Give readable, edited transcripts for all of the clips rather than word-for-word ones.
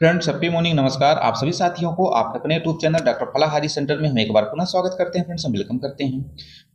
Friends happy morning. नमस्कार आप सभी साथियों को आपके अपने यूट्यूब चैनल डॉक्टर फलाहारी सेंटर में हम एक बार पुनः स्वागत करते हैं। फ्रेंड्स हम वेलकम करते हैं।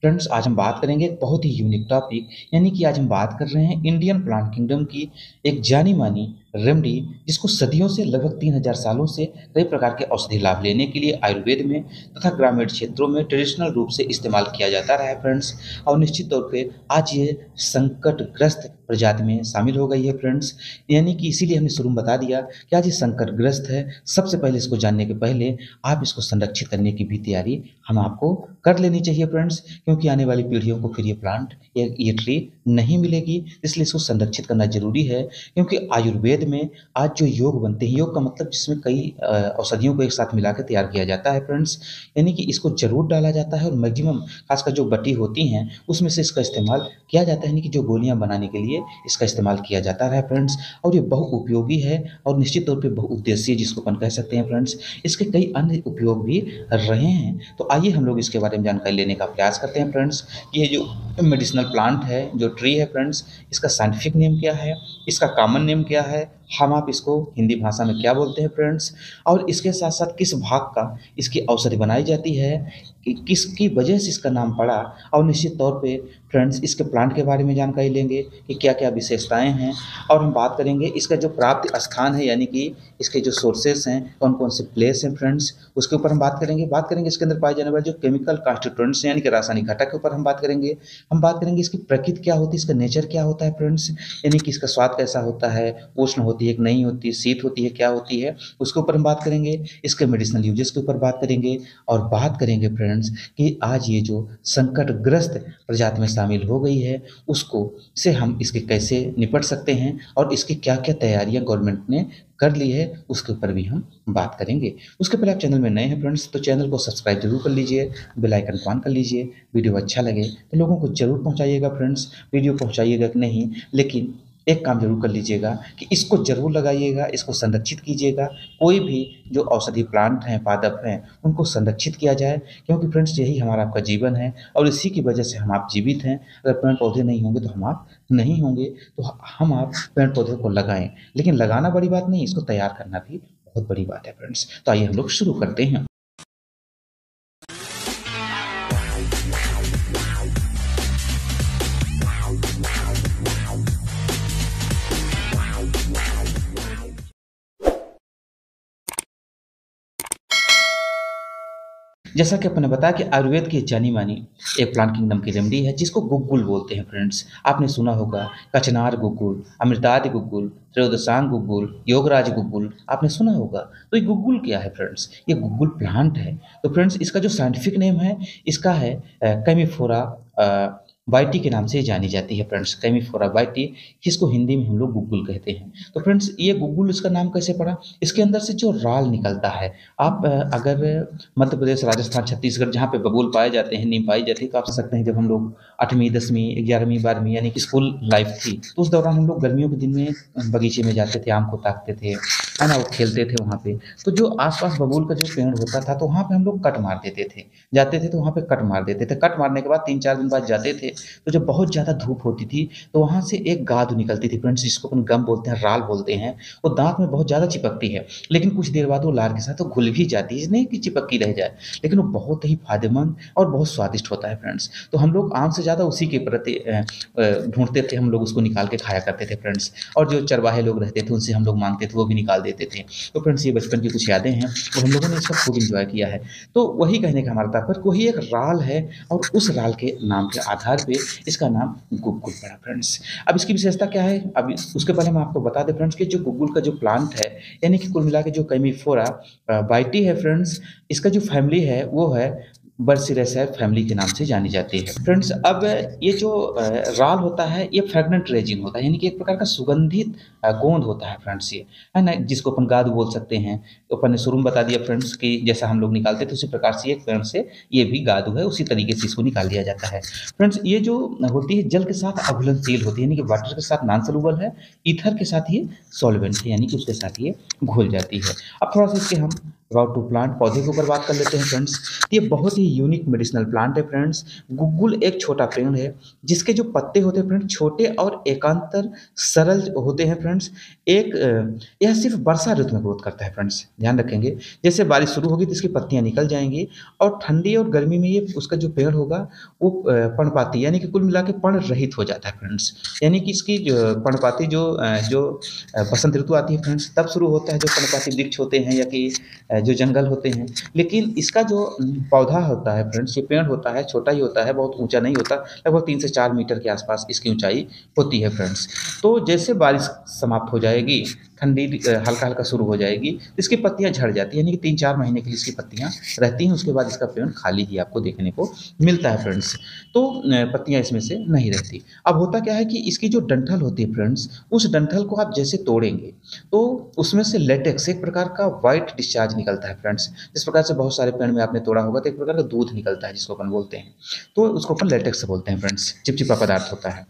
फ्रेंड्स आज हम बात करेंगे एक बहुत ही यूनिक टॉपिक, यानी कि आज हम बात कर रहे हैं इंडियन प्लांट किंगडम की एक जानी मानी रेमेडी, जिसको सदियों से लगभग 3000 सालों से कई प्रकार के औषधि लाभ लेने के लिए आयुर्वेद में तथा ग्रामीण क्षेत्रों में ट्रेडिशनल रूप से इस्तेमाल किया जाता रहा है फ्रेंड्स। और निश्चित तौर पे आज ये संकटग्रस्त प्रजाति में शामिल हो गई है फ्रेंड्स। यानी कि इसीलिए हमने शुरू में बता दिया कि आज ये संकटग्रस्त है। सबसे पहले इसको जानने के पहले आप इसको संरक्षित करने की भी तैयारी हम आपको कर लेनी चाहिए फ्रेंड्स, क्योंकि आने वाली पीढ़ियों को फिर ये प्लांट ये ट्री नहीं मिलेगी। इसलिए इसको संरक्षित करना जरूरी है, क्योंकि आयुर्वेद में आज जो योग बनते हैं, योग का मतलब जिसमें कई औषधियों को एक साथ मिलाकर तैयार किया जाता है फ्रेंड्स। यानी कि इसको जरूर डाला जाता है और मैक्सिमम खासकर जो बटी होती हैं उसमें से इसका इस्तेमाल किया जाता है, यानी कि जो गोलियां बनाने के लिए इसका इस्तेमाल किया जाता है फ्रेंड्स। और ये बहुउपयोगी है और निश्चित तौर पे बहुउद्देशीय जिसको अपन कह सकते हैं फ्रेंड्स। इसके कई अन्य उपयोग भी रहे हैं, तो आइए हम लोग इसके बारे में जानकारी लेने का प्रयास करते हैं फ्रेंड्स। ये जो मेडिसिनल प्लांट है, जो ट्री है फ्रेंड्स, इसका साइंटिफिक नेम क्या है, इसका कॉमन नेम क्या है, हम आप इसको हिंदी भाषा में क्या बोलते हैं फ्रेंड्स, और इसके साथ साथ किस भाग का इसकी औषधि बनाई जाती है, कि किसकी वजह से इसका नाम पड़ा। और निश्चित तौर पे फ्रेंड्स इसके प्लांट के बारे में जानकारी लेंगे कि क्या क्या विशेषताएं हैं, और हम बात करेंगे इसका जो प्राप्त स्थान है, यानी कि इसके जो सोर्सेस हैं, कौन कौन से प्लेस हैं फ्रेंड्स, उसके ऊपर हम बात करेंगे इसके अंदर पाए जाने वाले जो केमिकल कॉन्स्टिट्यूएंट्स हैं, यानी कि रासायनिक घटक के ऊपर हम बात करेंगे। हम बात करेंगे इसकी प्रकृति क्या होती है, इसका नेचर क्या होता है फ्रेंड्स, यानी कि इसका स्वाद कैसा होता है, उष्ण होती है कि नहीं होती, शीत होती है, क्या होती है, उसके ऊपर हम बात करेंगे। इसके मेडिसिनल यूजेस के ऊपर बात करेंगे, और बात करेंगे फ्रेंड्स कि आज ये जो संकटग्रस्त प्रजाति में शामिल हो गई है उसको से हम इसके कैसे निपट सकते हैं, और इसकी क्या क्या तैयारियां गवर्नमेंट ने कर ली है उसके ऊपर भी हम बात करेंगे। उसके पहले आप चैनल में नए हैं फ्रेंड्स तो चैनल को सब्सक्राइब जरूर कर लीजिए, बेल आइकन को ऑन कर लीजिए। वीडियो अच्छा लगे तो लोगों को जरूर पहुंचाइएगा फ्रेंड्स। वीडियो पहुंचाइएगा कि नहीं, लेकिन एक काम जरूर कर लीजिएगा कि इसको जरूर लगाइएगा, इसको संरक्षित कीजिएगा। कोई भी जो औषधि प्लांट हैं, पादप हैं, उनको संरक्षित किया जाए, क्योंकि फ्रेंड्स यही हमारा आपका जीवन है और इसी की वजह से हम आप जीवित हैं। अगर पेड़ पौधे नहीं होंगे तो हम आप नहीं होंगे, तो हम आप पेड़ पौधे को लगाएं। लेकिन लगाना बड़ी बात नहीं, इसको तैयार करना भी बहुत बड़ी बात है फ्रेंड्स। तो आइए हम लोग शुरू करते हैं। जैसा कि अपने बताया कि आयुर्वेद की जानी मानी एक प्लांट किंगडम की रेमेडी है जिसको गुग्गुल बोलते हैं फ्रेंड्स। आपने सुना होगा कचनार गुग्गुल, अमृतादि गुग्गुल, त्रयोदशांग गुग्गुल, योगराज गुग्गुल, आपने सुना होगा। तो ये गुग्गुल क्या है फ्रेंड्स, ये गुग्गुल प्लांट है। तो फ्रेंड्स इसका जो साइंटिफिक नेम है इसका है कैमीफोरा वाइटी के नाम से जानी जाती है फ्रेंड्स। कैमीफोरा वाइटी, जिसको हिंदी में हम लोग गुग्गुल कहते हैं। तो फ्रेंड्स ये गुग्गुल इसका नाम कैसे पड़ा, इसके अंदर से जो राल निकलता है, आप अगर मध्य प्रदेश, राजस्थान, छत्तीसगढ़ जहाँ पे बबूल पाए जाते हैं, नीम पाई जाती है, तो आप समझ सकते हैं जब हम लोग 8वीं 10वीं 11वीं 12वीं यानी कि स्कूल लाइफ थी, तो उस दौरान हम लोग गर्मियों के दिन में बगीचे में जाते थे, आम को ताकते थे, है ना, वो खेलते थे वहाँ पे। तो जो आसपास बबूल का जो पेड़ होता था तो वहाँ पे हम लोग कट मार देते थे, जाते थे तो वहाँ पे कट मार देते थे। कट मारने के बाद 3-4 दिन बाद जाते थे तो जब बहुत ज़्यादा धूप होती थी तो वहाँ से एक गाद निकलती थी फ्रेंड्स, जिसको अपन गम बोलते हैं, राल बोलते हैं। वो दांत में बहुत ज़्यादा चिपकती है, लेकिन कुछ देर बाद वो लार के साथ वो घुल भी जाती है, नहीं कि चिपकी रह जाए, लेकिन वो बहुत ही फायदेमंद और बहुत स्वादिष्ट होता है फ्रेंड्स। तो हम लोग आम से ज़्यादा उसी के प्रति ढूंढते थे, हम लोग उसको निकाल के खाया करते थे फ्रेंड्स। और जो चरवाहे लोग रहते थे उनसे हम लोग मांगते थे, वो भी निकाल देते थे। तो फ्रेंड्स ये बचपन की कुछ यादें हैं और हम लोगों ने इसका खूब इंजॉय किया है। तो वही कहने का हमारा तात्पर्य, वही एक राल है और उस राल के नाम के आधार पे इसका नाम गुग्गुल पड़ा फ्रेंड्स। अब इसकी विशेषता क्या है, अब उसके पहले मैं आपको बता दें फ्रेंड्स कि जो गुग्गुल का जो प्लांट है, यानी कि कुल मिला के जो कैमीफोरा वाइटी है फ्रेंड्स, इसका जो फैमिली है वो है बर्सिरेसेर फैमिली के नाम से जानी जाती है फ्रेंड्स। अब ये जो राल होता है ये फ्रेगनेंट रेजिन होता है, यानी कि एक प्रकार का सुगंधित गोंद होता है फ्रेंड्स, ये है ना, जिसको अपन गाद बोल सकते हैं। तो अपन ने शुरू में बता दिया फ्रेंड्स कि जैसा हम लोग निकालते थे उसी प्रकार से एक पेड़ से ये भी गादू है, उसी तरीके से इसको निकाल लिया जाता है फ्रेंड्स। ये जो होती है जल के साथ अघुलनशील होती है, यानी कि वाटर के साथ नॉन सॉल्युबल है, ईथर के साथ ये सॉल्वेंट है, यानी कि उसके साथ ये घुल जाती है। अब थोड़ा सा इसके हम अबाउट टू प्लांट पौधे के ऊपर बात कर लेते हैं फ्रेंड्स। ये बहुत ही यूनिक मेडिसिनल प्लांट है फ्रेंड्स। गुग्गुल एक छोटा पेड़ है जिसके जो पत्ते होते हैं फ्रेंड्स छोटे और एकांतर सरल होते हैं फ्रेंड्स। यह सिर्फ वर्षा ऋतु में ग्रोथ करता है फ्रेंड्स, ध्यान रखेंगे। जैसे बारिश शुरू होगी तो इसकी पत्तियां निकल जाएंगी और ठंडी और गर्मी में ये उसका जो पेड़ होगा वो पर्णपाती यानी कि कुल मिला के पर्ण रहित हो जाता है फ्रेंड्स। यानी कि इसकी जो पर्णपाती बसंत ऋतु आती है फ्रेंड्स, तब शुरू होता है जो पर्णपाती वृक्ष होते हैं या कि जो जंगल होते हैं। लेकिन इसका जो पौधा होता है फ्रेंड्स, ये पेड़ होता है, छोटा ही होता है, बहुत ऊंचा नहीं होता, लगभग 3 से 4 मीटर के आसपास इसकी ऊंचाई होती है फ्रेंड्स। तो जैसे बारिश समाप्त हो जाएगी, ठंडी हल्का हल्का शुरू हो जाएगी, इसकी पत्तियां झड़ जाती है, यानी कि 3-4 महीने के लिए इसकी पत्तियां रहती हैं। उसके बाद इसका पेड़ खाली ही आपको देखने को मिलता है फ्रेंड्स। तो पत्तियां इसमें से नहीं रहती। अब होता क्या है कि इसकी जो डंठल होती है फ्रेंड्स, उस डंठल को आप जैसे तोड़ेंगे तो उसमें से लेटेक्स, एक प्रकार का व्हाइट डिस्चार्ज निकलता है फ्रेंड्स। जिस प्रकार से बहुत सारे पेड़ में आपने तोड़ा होगा तो एक प्रकार का दूध निकलता है जिसको अपन बोलते हैं, तो उसको अपन लेटेक्स बोलते हैं फ्रेंड्स, चिपचिपा पदार्थ होता है।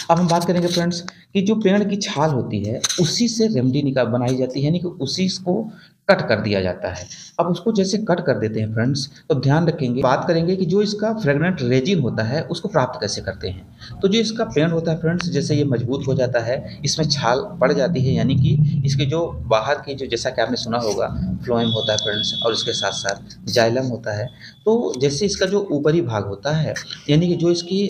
अब हम बात करेंगे फ्रेंड्स कि जो पेड़ की छाल होती है उसी से रेमडी बनाई जाती है, यानी कि उसी को कट कर दिया जाता है। अब उसको जैसे कट कर देते हैं फ्रेंड्स, तो ध्यान रखेंगे, बात करेंगे कि जो इसका फ्रेगनेंट रेजिन होता है उसको प्राप्त कैसे करते हैं। तो जो इसका पेड़ होता है फ्रेंड्स, जैसे ये मजबूत हो जाता है, इसमें छाल पड़ जाती है, यानी कि इसके जो बाहर की जो, जैसा कि आपने सुना होगा, फ्लोएम होता है फ्रेंड्स, और इसके साथ साथ जाइलम होता है। तो जैसे इसका जो ऊपरी भाग होता है, यानी कि जो इसकी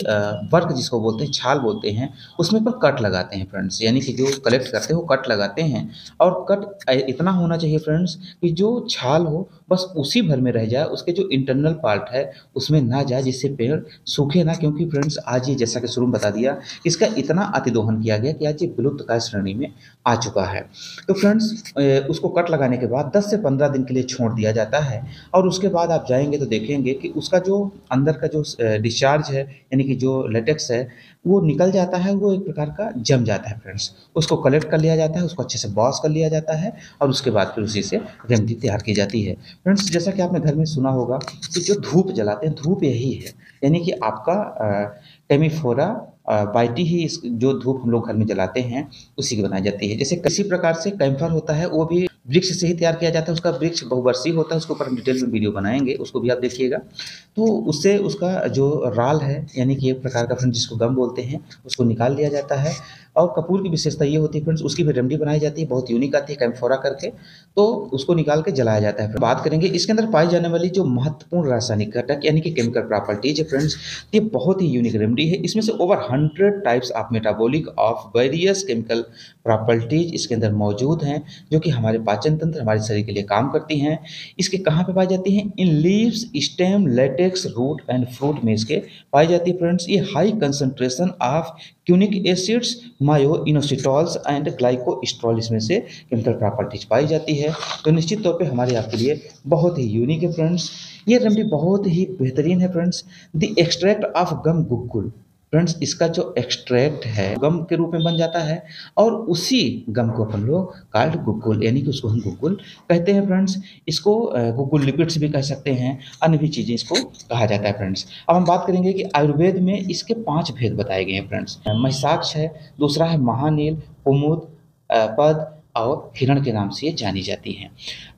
वर्क जिसको बोलते हैं, छाल बोलते हैं, उसमें पर कट लगाते हैं फ्रेंड्स, यानी कि जो कलेक्ट करते हैं वो कट लगाते हैं। और कट इतना होना चाहिए फ्रेंड्स कि जो छाल हो बस उसी भर में रह जाए, उसके जो इंटरनल पार्ट है उसमें ना जाए, जिससे पेड़ सूखे ना। क्योंकि फ्रेंड्स आज ये, जैसा कि शुरू में बता दिया, इसका इतना अतिदोहन किया गया कि आज ये विलुप्तप्राय श्रेणी में आ चुका है। तो फ्रेंड्स उसको कट लगाने के बाद 10 से 15 दिन के लिए छोड़ दिया जाता है, और उसके बाद आप जाएंगे तो देखेंगे कि उसका जो अंदर का जो डिस्चार्ज है, यानी कि जो लेटेक्स है, वो निकल जाता है, वो एक प्रकार का जम जाता है फ्रेंड्स। उसको कलेक्ट कर लिया जाता है, उसको अच्छे से वॉश कर लिया जाता है, और उसके बाद फिर उसी से रेमेडी तैयार की जाती है फ्रेंड्स। जैसा कि आपने घर में सुना होगा कि जो धूप जलाते हैं, धूप यही है, यानी कि आपका टेमीफोरा बाइटी ही जो धूप हम लोग घर में जलाते हैं उसी की बनाई जाती है। जैसे किसी प्रकार से कैम्फर होता है, वो भी वृक्ष से ही तैयार किया जाता है। उसका वृक्ष बहुवर्षीय होता है, उसके ऊपर हम डिटेल में वीडियो बनाएंगे, उसको भी आप देखिएगा। तो उससे उसका जो राल है, यानी कि एक प्रकार का फ्रेंड जिसको गम बोलते हैं, उसको निकाल लिया जाता है। और कपूर की विशेषता ये होती है फ्रेंड्स, उसकी भी रेमेडी बनाई जाती है, बहुत यूनिक आती है कैम्फोरा करके, तो उसको निकाल के जलाया जाता है। बात करेंगे इसके अंदर पाई जाने वाली जो महत्वपूर्ण रासायनिक घटक यानी कि केमिकल प्रॉपर्टीज है फ्रेंड्स, ये बहुत ही यूनिक रेमेडी है। इसमें से over 100 types of metabolic of various chemical properties इसके अंदर मौजूद हैं, जो कि हमारे पाचन तंत्र, हमारे शरीर के लिए काम करती हैं। इसके कहाँ पे पाई जाती हैं? इन leaves, stem, latex, root and fruit में इसके पाई जाती है फ्रेंड्स। ये high concentration of quinic acids, myo inositols and glycosterol इसमें से केमिकल प्रॉपर्टीज पाई जाती है। तो निश्चित तौर पे हमारे आपके लिए बहुत ही यूनिक है फ्रेंड्स। ये रेमेडी बहुत ही बेहतरीन है friends. The extract of gum guggul friends, इसका जो एक्सट्रैक्ट है गम के रूप में बन जाता है, और उसी गम को अपन लोग कॉल्ड गुग्गुल, यानी कि उसको हम गुग्गुल कहते हैं फ्रेंड्स। इसको गुग्गुल लिपिड्स भी कह सकते हैं, अन्य भी चीज़ें इसको कहा जाता है फ्रेंड्स। अब हम बात करेंगे कि आयुर्वेद में इसके 5 भेद बताए गए हैं फ्रेंड्स। महिषाक्ष है, दूसरा है महानील, कुमुद, पद और हिरण के नाम से ये जानी जाती हैं।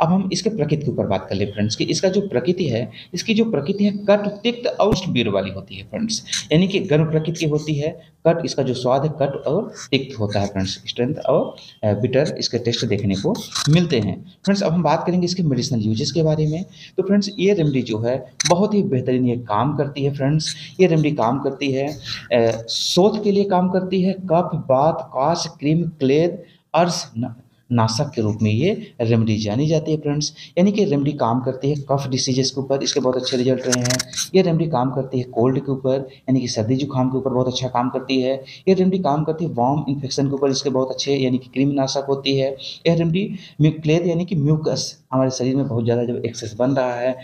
अब हम इसके प्रकृति के ऊपर बात कर ले फ्रेंड्स कि इसका जो प्रकृति है, इसकी जो प्रकृति है कट, तिक्त और बीर वाली होती है फ्रेंड्स, यानी कि गर्म प्रकृति की होती है। कट, इसका जो स्वाद है कट और तिक्त होता है फ्रेंड्स, स्ट्रेंथ और बिटर इसके टेस्ट देखने को मिलते हैं फ्रेंड्स। अब हम बात करेंगे इसके मेडिसिनल यूजेस के बारे में। तो फ्रेंड्स ये रेमेडी जो है बहुत ही बेहतरीन ये काम करती है फ्रेंड्स। ये रेमेडी काम करती है शोथ के लिए काम करती है, कफ, बात, काश, क्रीम, क्लेद, अर्श नाशक के रूप में ये रेमेडी जानी जाती है फ्रेंड्स। यानी कि रेमेडी काम करती है कफ डिसीजेस के ऊपर, इसके बहुत अच्छे रिजल्ट रहे हैं। ये रेमेडी काम करती है कोल्ड के ऊपर, यानी कि सर्दी जुकाम के ऊपर बहुत अच्छा काम करती है। ये रेमेडी काम करती है वार्म इन्फेक्शन के ऊपर, इसके बहुत अच्छे यानी कि कृमिनाशक होती है। यह रेमेडी म्यूक्लेद यानी कि म्यूकस, हमारे शरीर में बहुत ज़्यादा जब एक्सेस बन रहा है,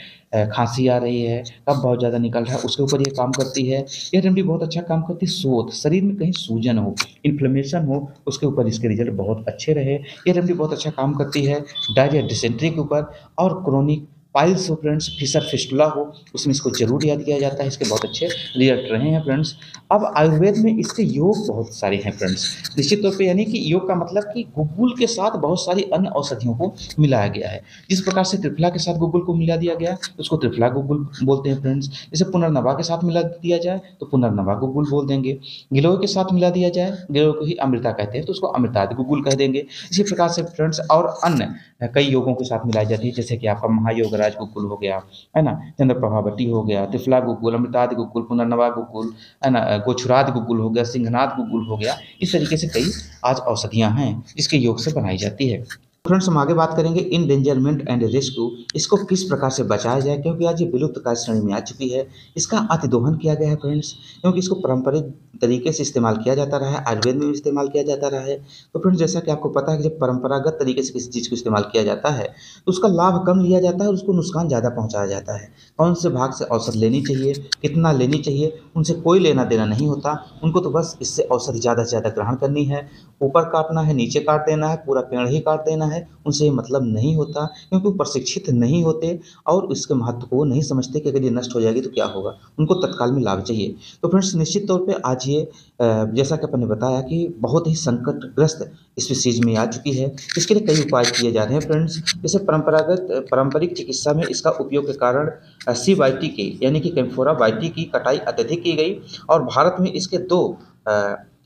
खांसी आ रही है, कफ बहुत ज़्यादा निकल रहा है, उसके ऊपर ये काम करती है। यह रेमेडी बहुत अच्छा काम करती है शोथ, शरीर में कहीं सूजन हो, इन्फ्लेमेशन हो, उसके ऊपर इसके रिजल्ट बहुत अच्छे रहे। ये रेमेडी बहुत अच्छा काम करती है डायरिया, डिसेंट्री के ऊपर और क्रोनिक पाइल्स हो फ्रेंड्स, फिशर फिस्टुला हो, उसमें इसको जरूर याद किया जाता है। इसके बहुत अच्छे रिजल्ट रहे हैं फ्रेंड्स। अब आयुर्वेद में इसके योग बहुत सारे हैं फ्रेंड्स, निश्चित तौर पे, यानी कि योग का मतलब कि गुग्गुल के साथ बहुत सारी अन्य औषधियों को मिलाया गया है। जिस प्रकार से त्रिफला के साथ गुग्गुल को मिला दिया गया उसको त्रिफला गुग्गुल बोलते हैं फ्रेंड्स। जैसे पुनर्नवा के साथ मिला दिया जाए तो पुनर्नवा गुग्गुल बोल देंगे। गिलोय के साथ मिला दिया जाए, गिलोय को ही अमृता कहते हैं तो उसको अमृतादि गुग्गुल कह देंगे। इसी प्रकार से फ्रेंड्स और अन्य कई योगों के साथ मिलाई जाती है, जैसे कि आपका महायोगराज गुग्गुल हो गया, है ना, चंद्रप्रभावती हो गया, त्रिफला गुग्गुल, अमृतादि गुग्गुल, पुनर्नवा गुग्गुल, है ना, गोचुरादि गुग्गुल हो गया, सिंहनाथ गुग्गुल हो गया। इस तरीके से कई आज औषधियाँ हैं जिसके योग से बनाई जाती है। फ्रेंड्स हम आगे बात करेंगे इंडेंजरमेंट एंड रेस्क्यू, इसको किस प्रकार से बचाया जाए, क्योंकि आज ये विलुप्त काय श्रेणी में आ चुकी है। इसका अतिदोहन किया गया है फ्रेंड्स, क्योंकि इसको पारंपरिक तरीके से इस्तेमाल किया जाता रहा है, आयुर्वेद में भी इस्तेमाल किया जाता रहा है। तो फ्रेंड्स जैसा कि आपको पता है कि जब परंपरागत तरीके से किसी चीज़ को इस्तेमाल किया जाता है तो उसका लाभ कम लिया जाता है और उसको नुकसान ज़्यादा पहुँचाया जाता है। कौन से भाग से औषध लेनी चाहिए, कितना लेनी चाहिए, उनसे कोई लेना देना नहीं होता। उनको तो बस इससे औषधि ज़्यादा से ज़्यादा ग्रहण करनी है, ऊपर काटना है, नीचे काट देना है, पूरा पेड़ ही काट देना है, उनसे ये मतलब नहीं होता, क्योंकि वो प्रशिक्षित नहीं होते और इसके महत्व को नहीं समझते कि अगर ये नष्ट हो जाएगी तो क्या होगा। उनको तत्काल में लाभ चाहिए। तो फ्रेंड्स निश्चित तौर पे आज ये जैसा कि अपन ने बताया कि बहुत ही संकटग्रस्त स्पीशीज में आ चुकी है। इसके लिए कई उपाय किए जा रहे हैं फ्रेंड्स। जैसे पारंपरिक चिकित्सा में इसका उपयोग के कारण सी वाइटी की, यानी कि कैम्फोरा वाइटी की कटाई अत्यधिक की गई और भारत में इसके दो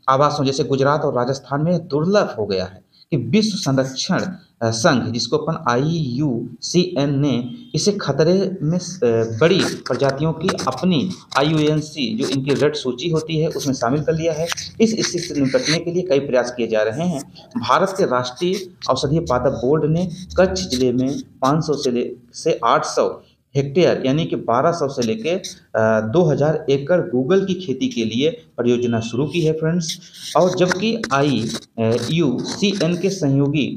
आवासों जैसे गुजरात और राजस्थान में दुर्लभ हो गया है कि विश्व संरक्षण संघ, जिसको अपन IUCN ने इसे खतरे में बड़ी प्रजातियों की अपनी IUNC जो इनकी रेड सूची होती है उसमें शामिल कर लिया है। इस स्थिति से निपटने के लिए कई प्रयास किए जा रहे हैं। भारत के राष्ट्रीय औषधीय पादप बोर्ड ने कच्छ जिले में 500 से 800 हेक्टेयर यानी कि 1200 से लेके 2000 एकड़ गूगल की खेती के लिए परियोजना शुरू की है फ्रेंड्स। और जबकि IUCN के सहयोगी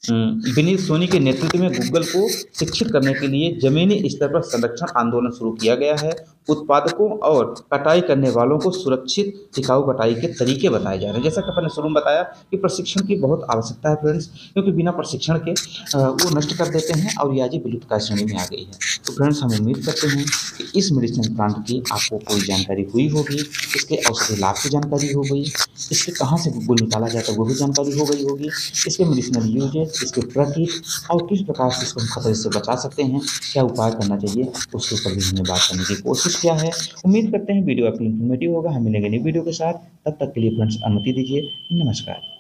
विनीत सोनी के नेतृत्व में गूगल को शिक्षित करने के लिए जमीनी स्तर पर संरक्षण आंदोलन शुरू किया गया है। उत्पादकों और कटाई करने वालों को सुरक्षित टिकाऊ कटाई के तरीके बताए जा रहे हैं। जैसा कि अपन ने शुरू में बताया कि प्रशिक्षण की बहुत आवश्यकता है फ्रेंड्स, क्योंकि बिना प्रशिक्षण के वो नष्ट कर देते हैं और ये आज विलुप्त काय श्रेणी में आ गई है। तो फ्रेंड्स हम उम्मीद करते हैं कि इस मेडिसिनल प्लांट की आपको कोई जानकारी हुई होगी, इसके औषधि लाभ की जानकारी हो गई, इसके कहाँ से गुग्गुल निकाला जाता है वो भी जानकारी हो गई होगी, इसके मेडिसिनल यूजेस, इसके प्रकृति और किस प्रकार से इसको हम खतरे से बचा सकते हैं, क्या उपाय करना चाहिए, उसके ऊपर भी हमने बात करने की कोशिश किया है। उम्मीद करते हैं वीडियो आपको इन्फॉर्मेटिव होगा। हम मिलेंगे नई वीडियो के साथ, तब तक के लिए फ्रेंड्स अनुमति दीजिए। नमस्कार।